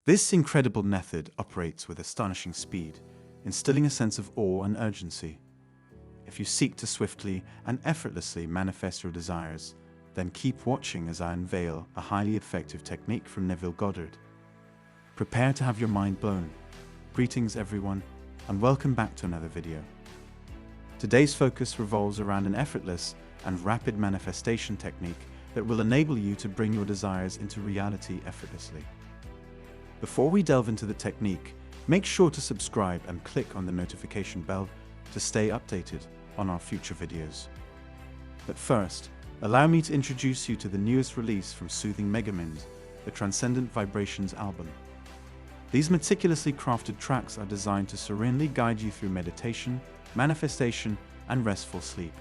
This incredible method operates with astonishing speed, instilling a sense of awe and urgency. If you seek to swiftly and effortlessly manifest your desires, then keep watching as I unveil a highly effective technique from Neville Goddard. Prepare to have your mind blown. Greetings everyone, and welcome back to another video. Today's focus revolves around an effortless and rapid manifestation technique that will enable you to bring your desires into reality effortlessly. Before we delve into the technique, make sure to subscribe and click on the notification bell to stay updated on our future videos. But first, allow me to introduce you to the newest release from Soothing Megamins, the Transcendent Vibrations album. These meticulously crafted tracks are designed to serenely guide you through meditation, manifestation, and restful sleep.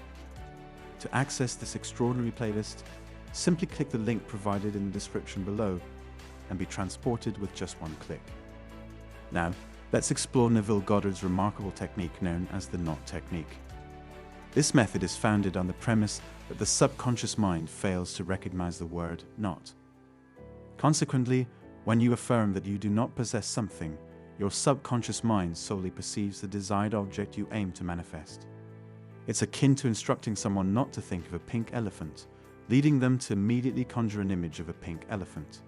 To access this extraordinary playlist, simply click the link provided in the description below and be transported with just one click. Now, let's explore Neville Goddard's remarkable technique known as the knot technique. This method is founded on the premise that the subconscious mind fails to recognize the word not. Consequently, when you affirm that you do not possess something, your subconscious mind solely perceives the desired object you aim to manifest. It's akin to instructing someone not to think of a pink elephant, leading them to immediately conjure an image of a pink elephant.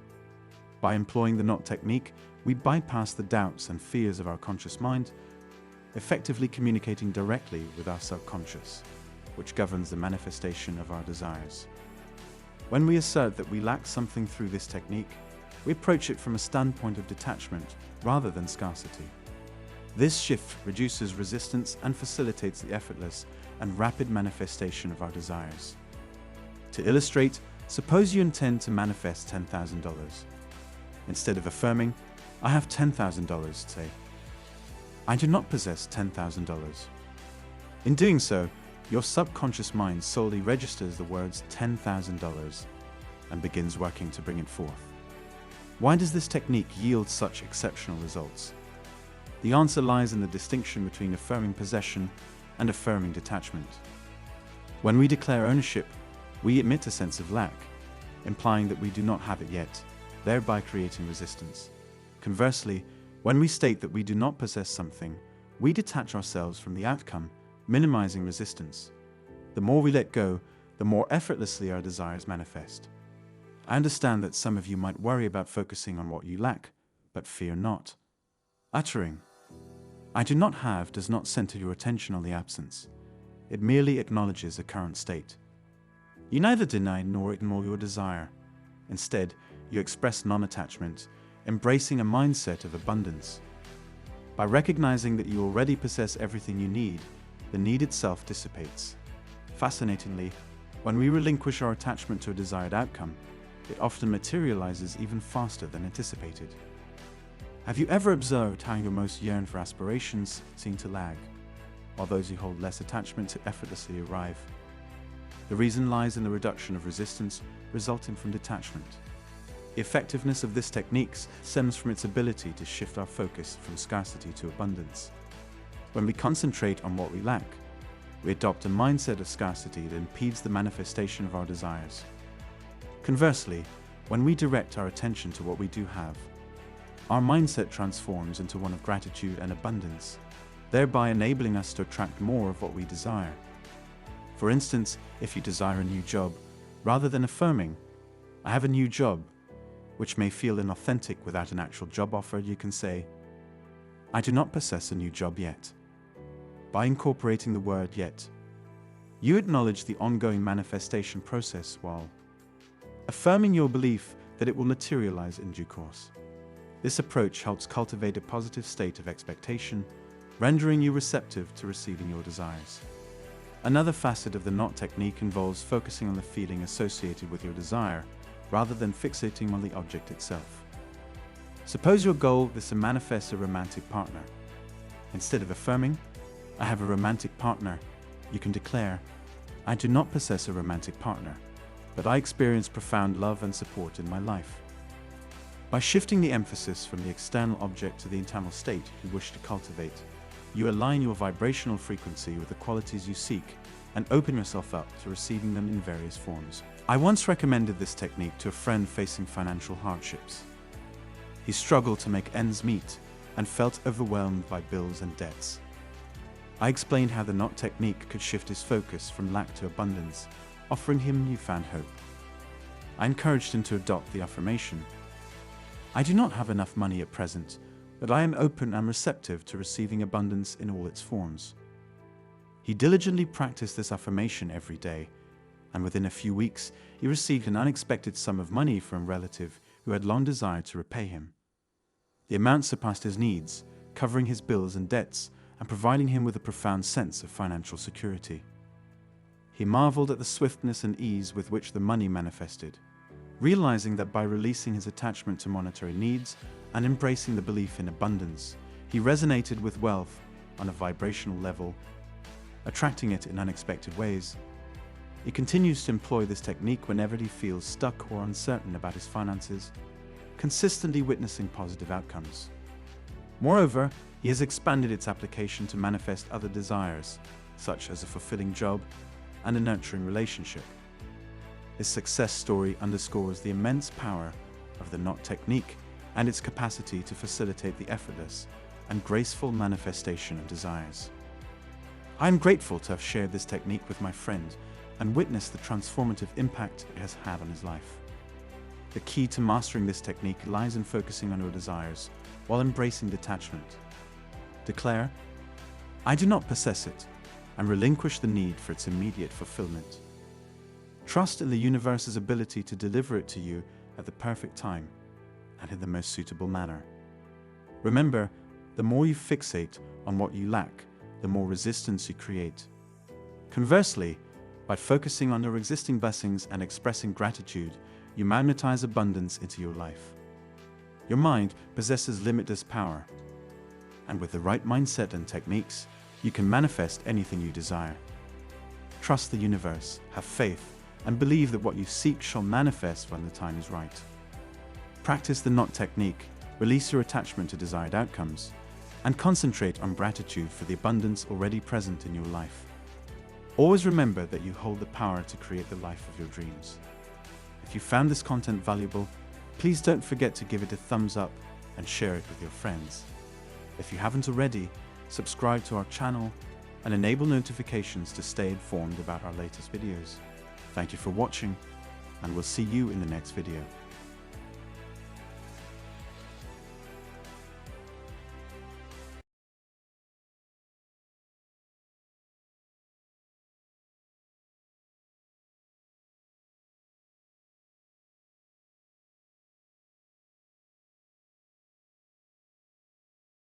By employing the knot technique, we bypass the doubts and fears of our conscious mind, effectively communicating directly with our subconscious, which governs the manifestation of our desires. When we assert that we lack something through this technique, we approach it from a standpoint of detachment rather than scarcity. This shift reduces resistance and facilitates the effortless and rapid manifestation of our desires. To illustrate, suppose you intend to manifest $10,000. Instead of affirming, "I have $10,000," say, "I do not possess $10,000." In doing so, your subconscious mind solely registers the words $10,000 and begins working to bring it forth. Why does this technique yield such exceptional results? The answer lies in the distinction between affirming possession and affirming detachment. When we declare ownership, we emit a sense of lack, implying that we do not have it yet, thereby creating resistance. Conversely, when we state that we do not possess something, we detach ourselves from the outcome, minimizing resistance. The more we let go, the more effortlessly our desires manifest. I understand that some of you might worry about focusing on what you lack, but fear not. Uttering, "I do not have" does not center your attention on the absence. It merely acknowledges a current state. You neither deny nor ignore your desire. Instead, you express non-attachment, embracing a mindset of abundance. By recognizing that you already possess everything you need, the need itself dissipates. Fascinatingly, when we relinquish our attachment to a desired outcome, it often materializes even faster than anticipated. Have you ever observed how your most yearned-for aspirations seem to lag, while those who hold less attachment to effortlessly arrive? The reason lies in the reduction of resistance resulting from detachment. The effectiveness of this technique stems from its ability to shift our focus from scarcity to abundance. When we concentrate on what we lack, we adopt a mindset of scarcity that impedes the manifestation of our desires. Conversely, when we direct our attention to what we do have, our mindset transforms into one of gratitude and abundance, thereby enabling us to attract more of what we desire. For instance, if you desire a new job, rather than affirming, "I have a new job," which may feel inauthentic without an actual job offer, you can say, "I do not possess a new job yet." By incorporating the word "yet," you acknowledge the ongoing manifestation process while affirming your belief that it will materialize in due course. This approach helps cultivate a positive state of expectation, rendering you receptive to receiving your desires. Another facet of the knot technique involves focusing on the feeling associated with your desire, rather than fixating on the object itself. Suppose your goal is to manifest a romantic partner. Instead of affirming, "I have a romantic partner," you can declare, "I do not possess a romantic partner, but I experience profound love and support in my life." By shifting the emphasis from the external object to the internal state you wish to cultivate, you align your vibrational frequency with the qualities you seek and open yourself up to receiving them in various forms. I once recommended this technique to a friend facing financial hardships. He struggled to make ends meet and felt overwhelmed by bills and debts. I explained how the knot technique could shift his focus from lack to abundance, offering him newfound hope. I encouraged him to adopt the affirmation, "I do not have enough money at present, but I am open and receptive to receiving abundance in all its forms." He diligently practiced this affirmation every day, and within a few weeks he received an unexpected sum of money from a relative who had long desired to repay him. The amount surpassed his needs, covering his bills and debts and providing him with a profound sense of financial security. He marveled at the swiftness and ease with which the money manifested, realizing that by releasing his attachment to monetary needs and embracing the belief in abundance, he resonated with wealth on a vibrational level, attracting it in unexpected ways. He continues to employ this technique whenever he feels stuck or uncertain about his finances, consistently witnessing positive outcomes. Moreover, he has expanded its application to manifest other desires, such as a fulfilling job and a nurturing relationship. His success story underscores the immense power of the knot technique and its capacity to facilitate the effortless and graceful manifestation of desires. I am grateful to have shared this technique with my friend and witnessed the transformative impact it has had on his life. The key to mastering this technique lies in focusing on your desires while embracing detachment. Declare, "I do not possess it," and relinquish the need for its immediate fulfillment. Trust in the universe's ability to deliver it to you at the perfect time and in the most suitable manner. Remember, the more you fixate on what you lack, the more resistance you create. Conversely, by focusing on your existing blessings and expressing gratitude, you magnetize abundance into your life. Your mind possesses limitless power, and with the right mindset and techniques, you can manifest anything you desire. Trust the universe, have faith, and believe that what you seek shall manifest when the time is right. Practice the knot technique, release your attachment to desired outcomes, and concentrate on gratitude for the abundance already present in your life. Always remember that you hold the power to create the life of your dreams. If you found this content valuable, please don't forget to give it a thumbs up and share it with your friends. If you haven't already, subscribe to our channel and enable notifications to stay informed about our latest videos. Thank you for watching, and we'll see you in the next video.